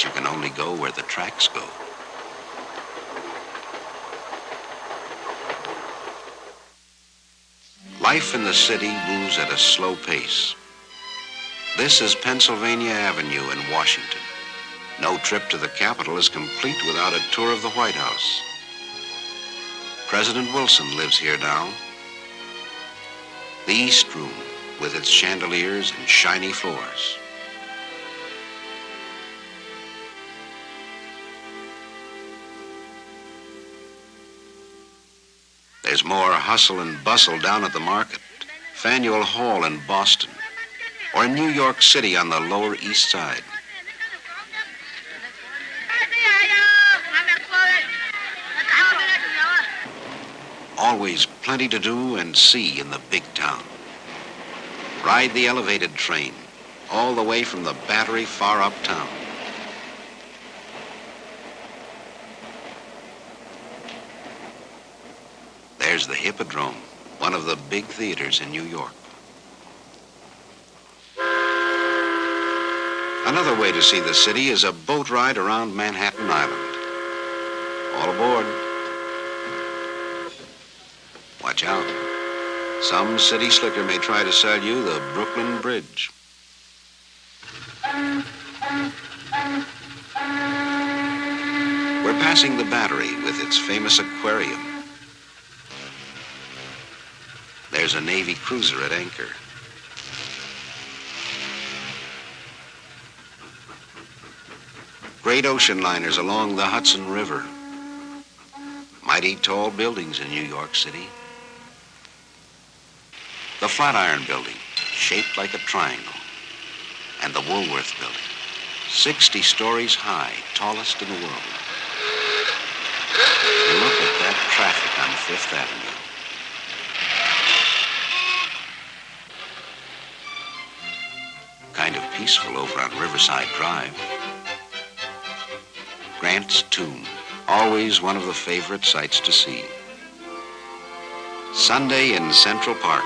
but you can only go where the tracks go. Life in the city moves at a slow pace. This is Pennsylvania Avenue in Washington. No trip to the Capitol is complete without a tour of the White House. President Wilson lives here now. The East Room, with its chandeliers and shiny floors. There's more hustle and bustle down at the market, Faneuil Hall in Boston, or in New York City on the Lower East Side. Always plenty to do and see in the big town. Ride the elevated train all the way from the Battery far uptown. There's the Hippodrome, one of the big theaters in New York. Another way to see the city is a boat ride around Manhattan Island. All aboard. Watch out. Some city slicker may try to sell you the Brooklyn Bridge. We're passing the Battery with its famous aquarium. There's a Navy cruiser at anchor. Great ocean liners along the Hudson River. Mighty tall buildings in New York City. The Flatiron Building, shaped like a triangle. And the Woolworth Building, 60 stories high, tallest in the world. Look at that traffic on Fifth Avenue. Kind of peaceful over on Riverside Drive. Grant's Tomb, always one of the favorite sights to see. Sunday in Central Park.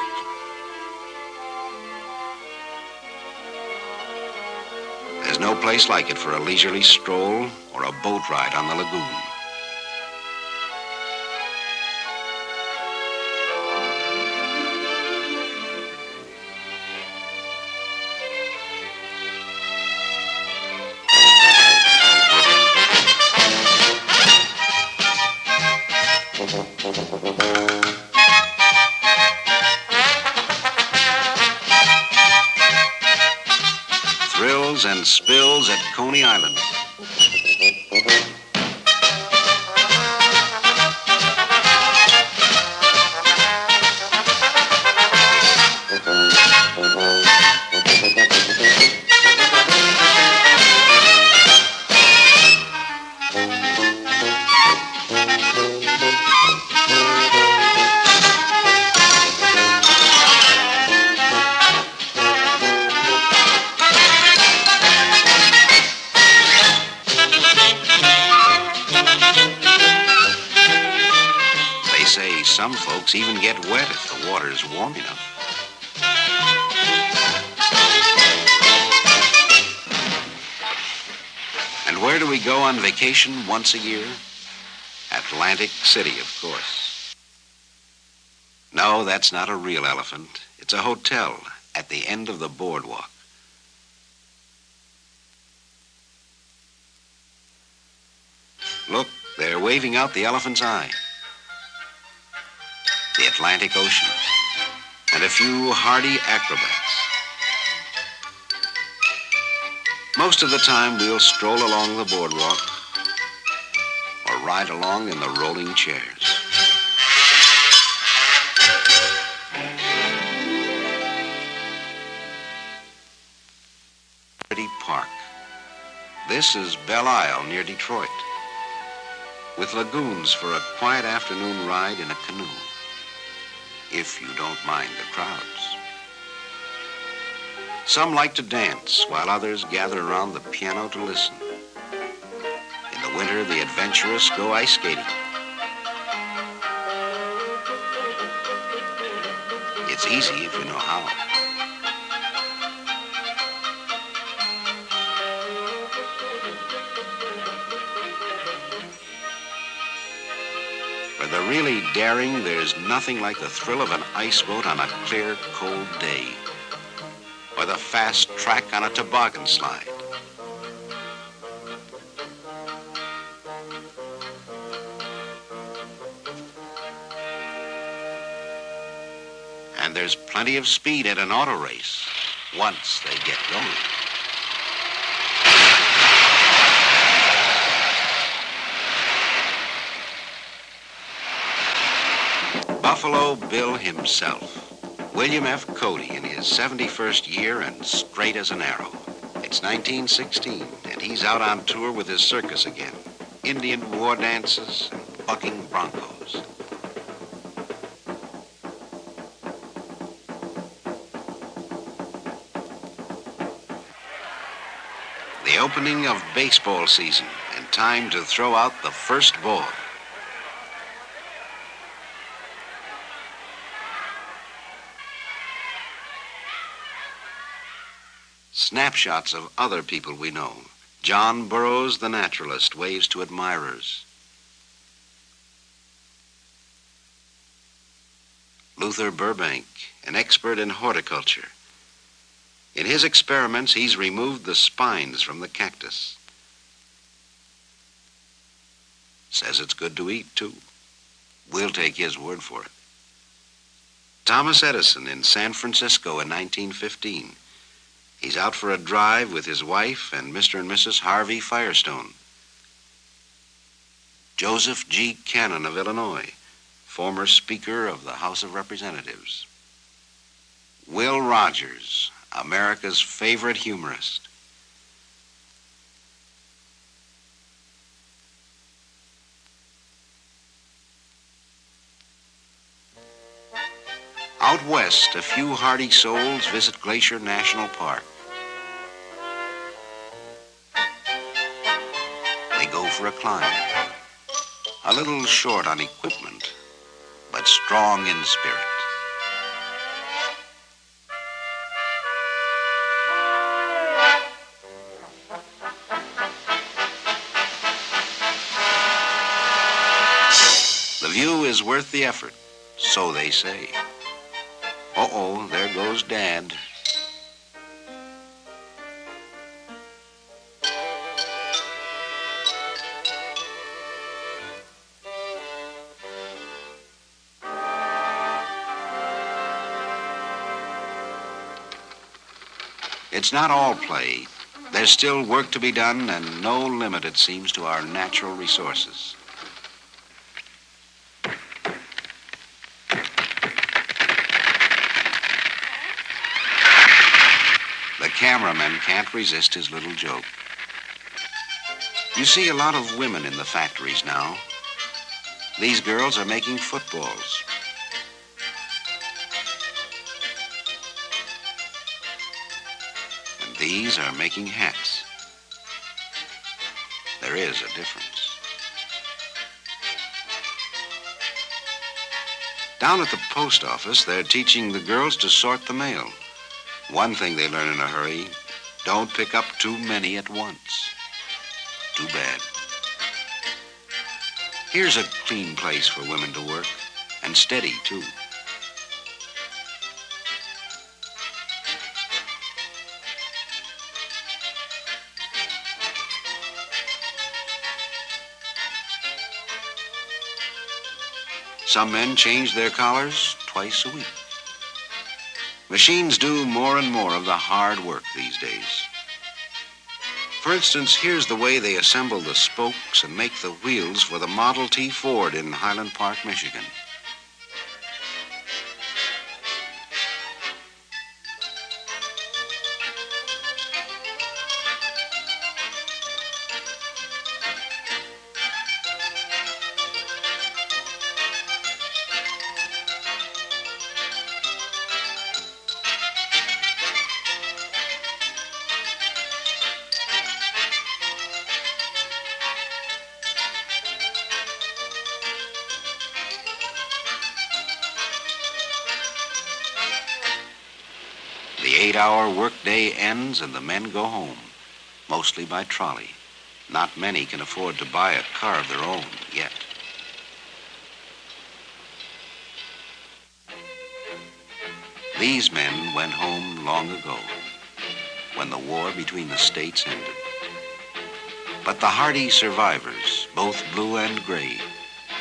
There's no place like it for a leisurely stroll or a boat ride on the lagoon. Thrills and spills at Coney Island. Some folks even get wet if the water's warm enough. And where do we go on vacation once a year? Atlantic City, of course. No, that's not a real elephant. It's a hotel at the end of the boardwalk. Look, they're waving out the elephant's eye. The Atlantic Ocean, and a few hardy acrobats. Most of the time, we'll stroll along the boardwalk or ride along in the rolling chairs. Pretty Park. This is Belle Isle near Detroit, with lagoons for a quiet afternoon ride in a canoe. If you don't mind the crowds. Some like to dance, while others gather around the piano to listen. In the winter, the adventurous go ice skating. It's easy if you know how. For the really daring, there's nothing like the thrill of an ice boat on a clear, cold day, or the fast track on a toboggan slide. And there's plenty of speed at an auto race once they get going. Buffalo Bill himself, William F. Cody, in his 71st year and straight as an arrow. It's 1916, and he's out on tour with his circus again. Indian war dances and bucking broncos. The opening of baseball season, and time to throw out the first ball. Snapshots of other people we know. John Burroughs, the naturalist, waves to admirers. Luther Burbank, an expert in horticulture. In his experiments, he's removed the spines from the cactus. Says it's good to eat, too. We'll take his word for it. Thomas Edison in San Francisco in 1915. He's out for a drive with his wife and Mr. and Mrs. Harvey Firestone. Joseph G. Cannon of Illinois, former Speaker of the House of Representatives. Will Rogers, America's favorite humorist. Out west, a few hardy souls visit Glacier National Park. They go for a climb. A little short on equipment, but strong in spirit. The view is worth the effort, so they say. Uh-oh, there goes Dad. It's not all play. There's still work to be done and no limit, it seems, to our natural resources. The cameraman can't resist his little joke. You see a lot of women in the factories now. These girls are making footballs. And these are making hats. There is a difference. Down at the post office, they're teaching the girls to sort the mail. One thing they learn in a hurry, don't pick up too many at once. Too bad. Here's a clean place for women to work, and steady, too. Some men change their collars twice a week. Machines do more and more of the hard work these days. For instance, here's the way they assemble the spokes and make the wheels for the Model T Ford in Highland Park, Michigan. The 8-hour workday ends and the men go home, mostly by trolley. Not many can afford to buy a car of their own yet. These men went home long ago, when the war between the states ended. But the hardy survivors, both blue and gray,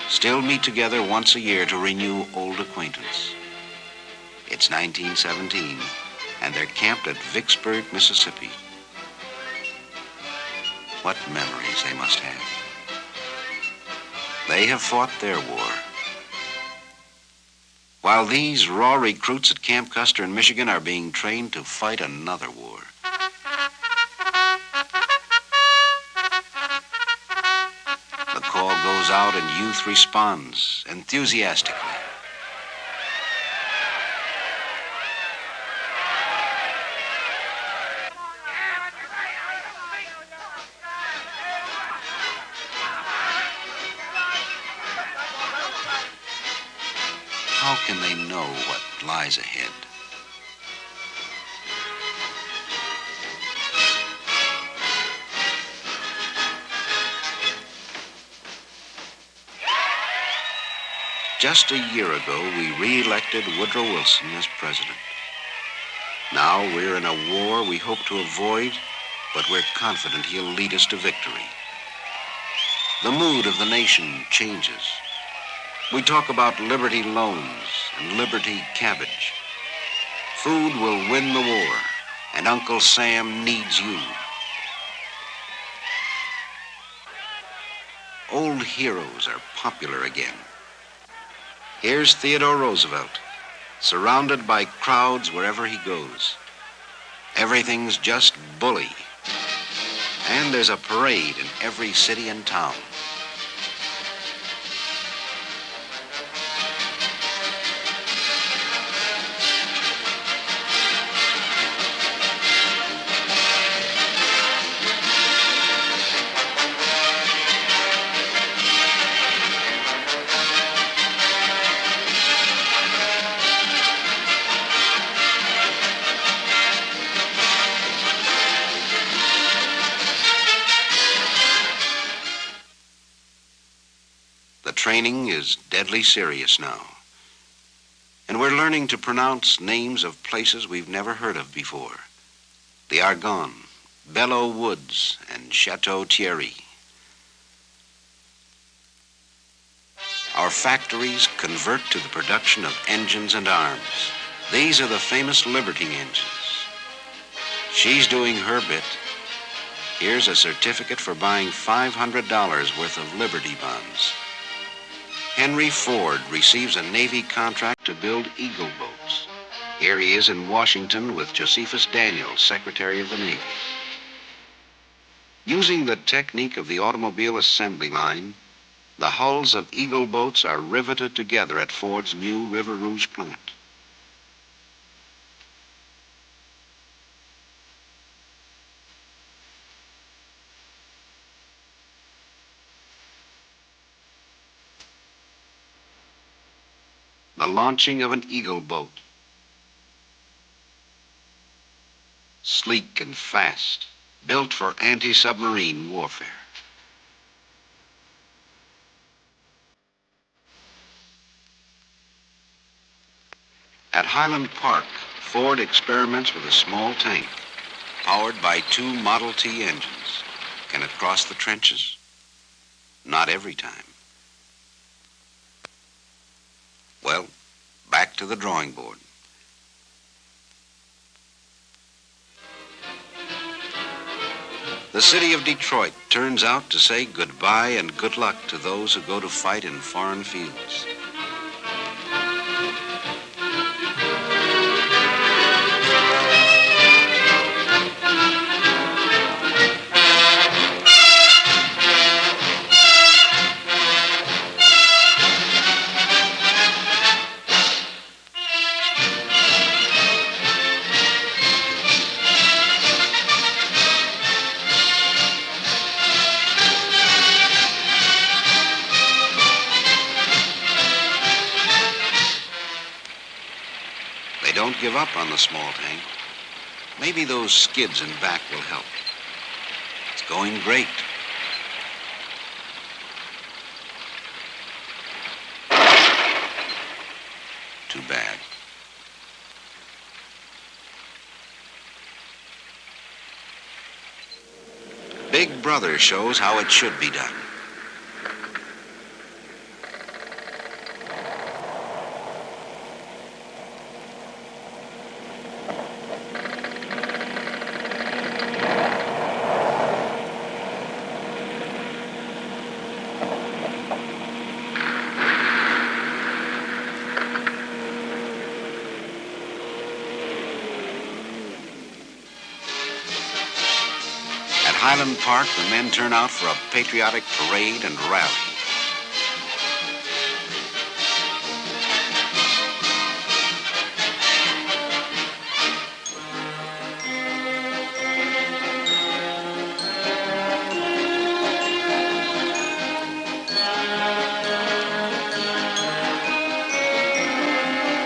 still meet together once a year to renew old acquaintance. It's 1917, and they're camped at Vicksburg, Mississippi. What memories they must have. They have fought their war. While these raw recruits at Camp Custer in Michigan are being trained to fight another war. The call goes out and youth responds enthusiastically. How can they know what lies ahead? Just a year ago, we re-elected Woodrow Wilson as president. Now we're in a war we hope to avoid, but we're confident he'll lead us to victory. The mood of the nation changes. We talk about Liberty loans and Liberty cabbage. Food will win the war, and Uncle Sam needs you. Old heroes are popular again. Here's Theodore Roosevelt, surrounded by crowds wherever he goes. Everything's just bully. And there's a parade in every city and town. Training is deadly serious now. And we're learning to pronounce names of places we've never heard of before. The Argonne, Belleau Woods, and Chateau Thierry. Our factories convert to the production of engines and arms. These are the famous Liberty engines. She's doing her bit. Here's a certificate for buying $500 worth of Liberty bonds. Henry Ford receives a Navy contract to build Eagle boats. Here he is in Washington with Josephus Daniels, Secretary of the Navy. Using the technique of the automobile assembly line, the hulls of Eagle boats are riveted together at Ford's new River Rouge plant. The launching of an Eagle boat. Sleek and fast, built for anti-submarine warfare. At Highland Park, Ford experiments with a small tank powered by 2 Model T engines. Can it cross the trenches? Not every time. Well, back to the drawing board. The city of Detroit turns out to say goodbye and good luck to those who go to fight in foreign fields. Don't give up on the small tank. Maybe those skids in back will help. It's going great. Too bad. Big Brother shows how it should be done. At Highland Park, the men turn out for a patriotic parade and rally.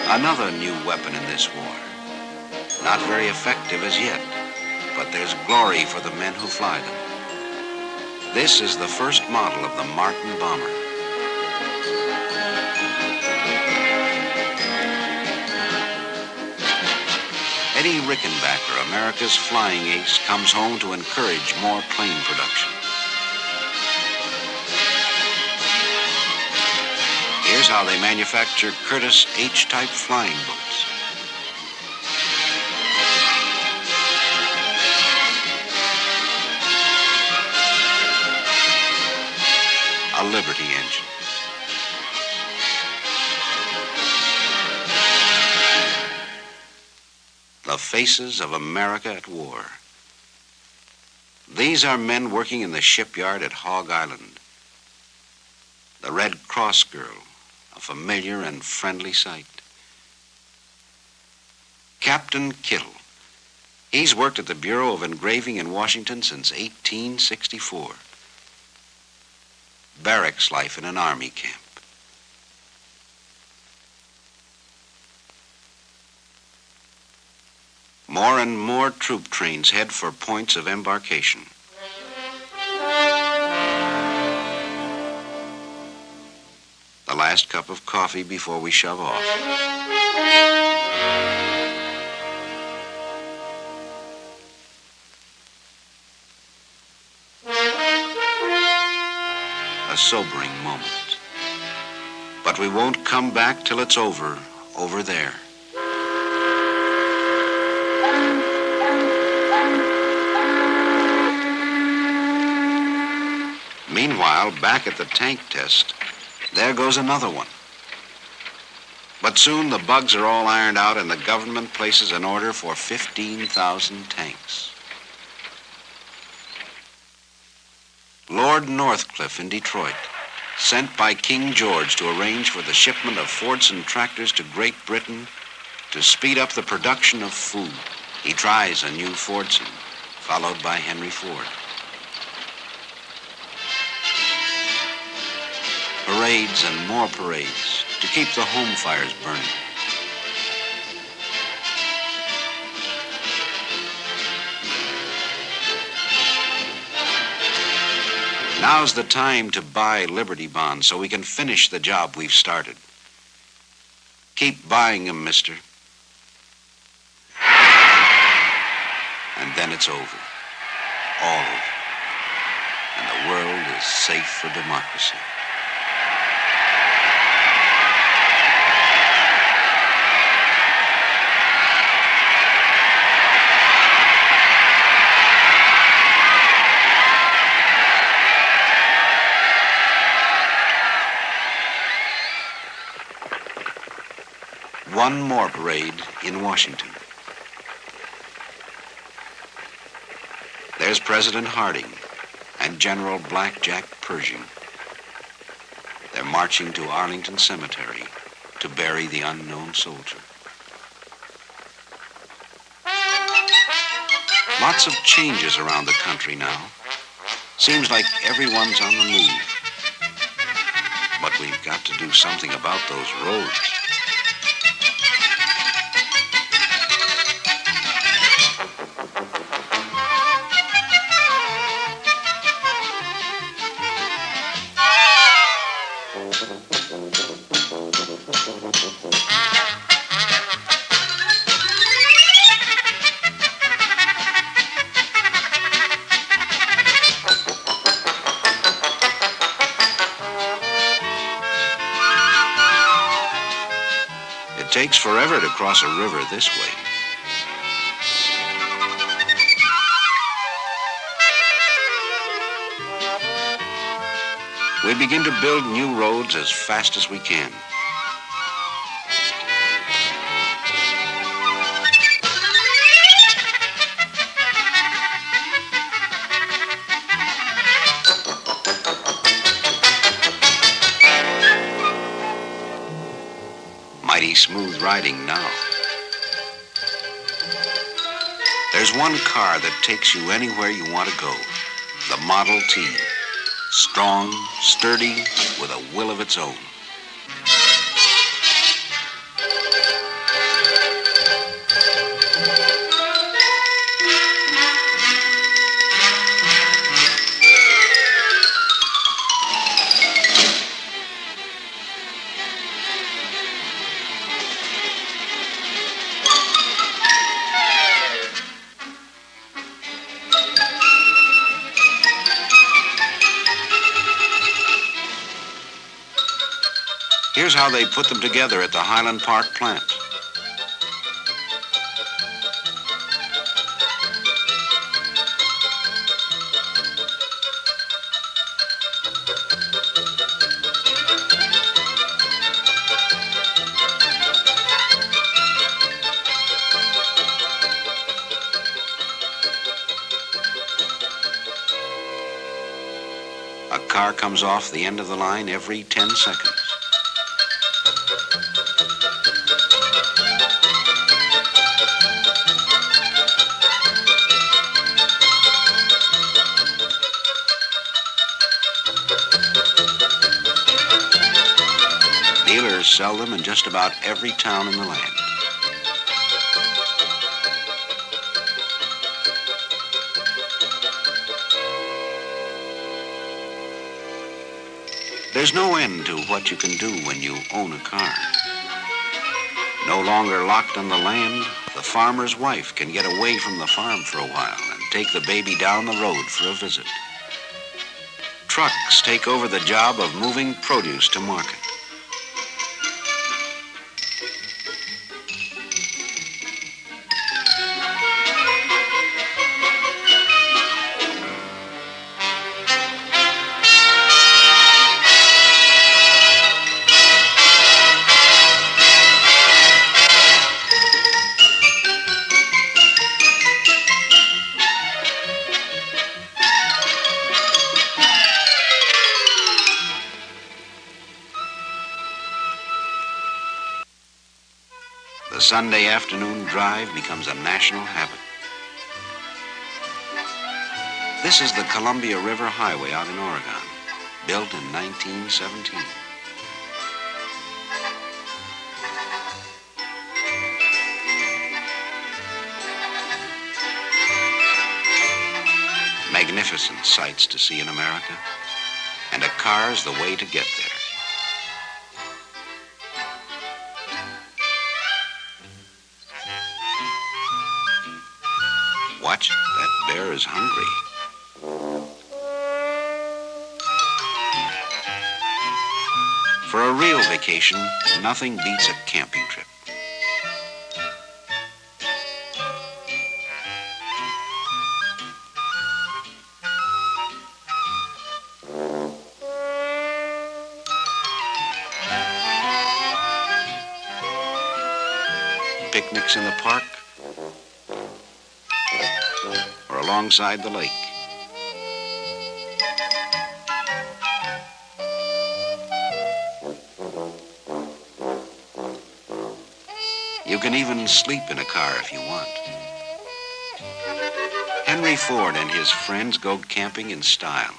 Another new weapon in this war. Not very effective as yet, but there's glory for the men who fly them. This is the first model of the Martin bomber. Eddie Rickenbacker, America's flying ace, comes home to encourage more plane production. Here's how they manufacture Curtiss H-type flying boats. A Liberty engine. The faces of America at war. These are men working in the shipyard at Hog Island. The Red Cross girl, a familiar and friendly sight. Captain Kittle. He's worked at the Bureau of Engraving in Washington since 1864. Barracks life in an army camp. More and more troop trains head for points of embarkation. The last cup of coffee before we shove off. A sobering moment. But we won't come back till it's over there. Meanwhile, back at the tank test, there goes another one. But soon the bugs are all ironed out and the government places an order for 15,000 tanks. Lord Northcliffe in Detroit, sent by King George to arrange for the shipment of Fordson tractors to Great Britain to speed up the production of food. He tries a new Fordson, followed by Henry Ford. Parades and more parades to keep the home fires burning. Now's the time to buy Liberty bonds so we can finish the job we've started. Keep buying them, mister. And then it's over. All over. And the world is safe for democracy. One more parade in Washington. There's President Harding and General Blackjack Pershing. They're marching to Arlington Cemetery to bury the unknown soldier. Lots of changes around the country now. Seems like everyone's on the move. But we've got to do something about those roads. takes forever to cross a river this way. We begin to build new roads as fast as we can. Mighty smooth riding now. There's one car that takes you anywhere you want to go. The Model T. Strong, sturdy, with a will of its own. Here's how they put them together at the Highland Park plant. A car comes off the end of the line every 10 seconds. Dealers sell them in just about every town in the land. There's no end to what you can do when you own a car. No longer locked on the land, the farmer's wife can get away from the farm for a while and take the baby down the road for a visit. Trucks take over the job of moving produce to market. The Sunday afternoon drive becomes a national habit. This is the Columbia River Highway out in Oregon, built in 1917. Magnificent sights to see in America, and a car's the way to get there. Watch, that bear is hungry. For a real vacation, nothing beats a camping trip. Picnics in the park or alongside the lake. You can even sleep in a car if you want. Henry Ford and his friends go camping in style.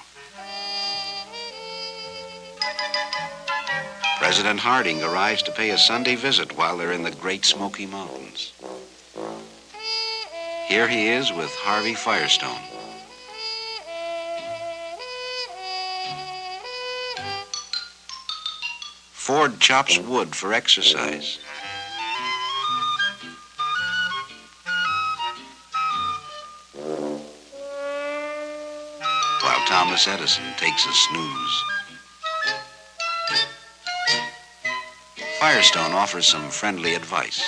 President Harding arrives to pay a Sunday visit while they're in the Great Smoky Mountains. Here he is with Harvey Firestone. Ford chops wood for exercise. While Thomas Edison takes a snooze. Firestone offers some friendly advice.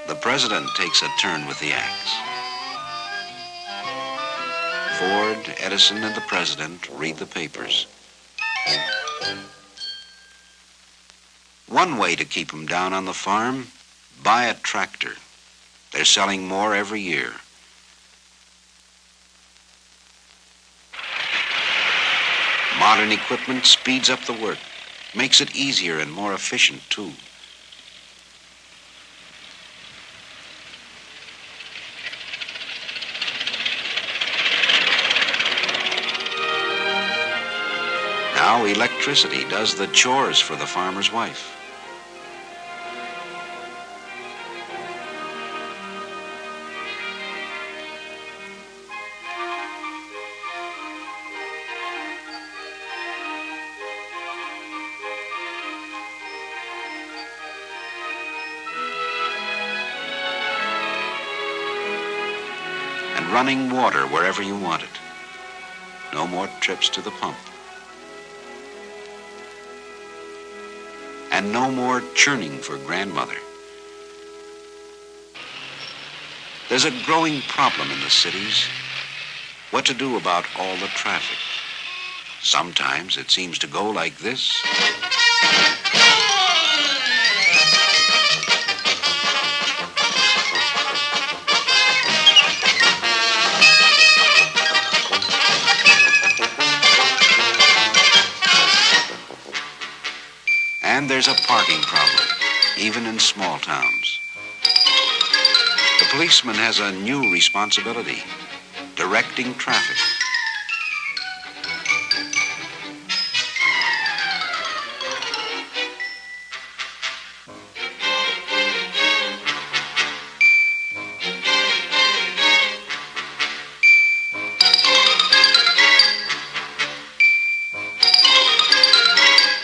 The president takes a turn with the axe. Ford, Edison, and the president read the papers. One way to keep them down on the farm, buy a tractor. They're selling more every year. Modern equipment speeds up the work, makes it easier and more efficient, too. Now electricity does the chores for the farmer's wife. And running water wherever you want it. No more trips to the pump. And no more churning for grandmother. There's a growing problem in the cities. What to do about all the traffic? Sometimes it seems to go like this. And there's a parking problem, even in small towns. The policeman has a new responsibility, directing traffic.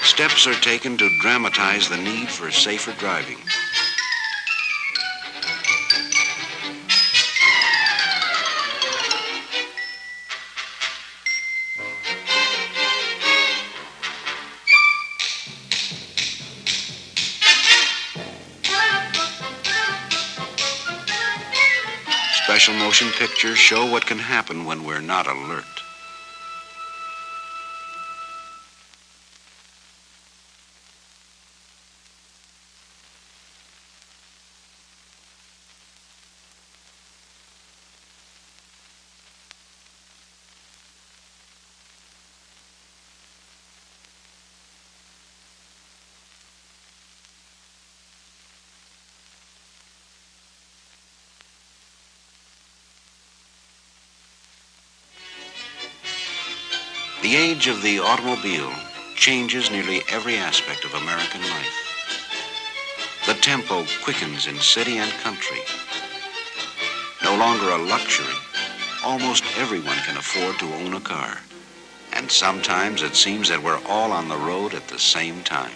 Steps are taken to dramatize the need for safer driving. Special motion pictures show what can happen when we're not alert. The age of the automobile changes nearly every aspect of American life. The tempo quickens in city and country. No longer a luxury, almost everyone can afford to own a car. And sometimes it seems that we're all on the road at the same time.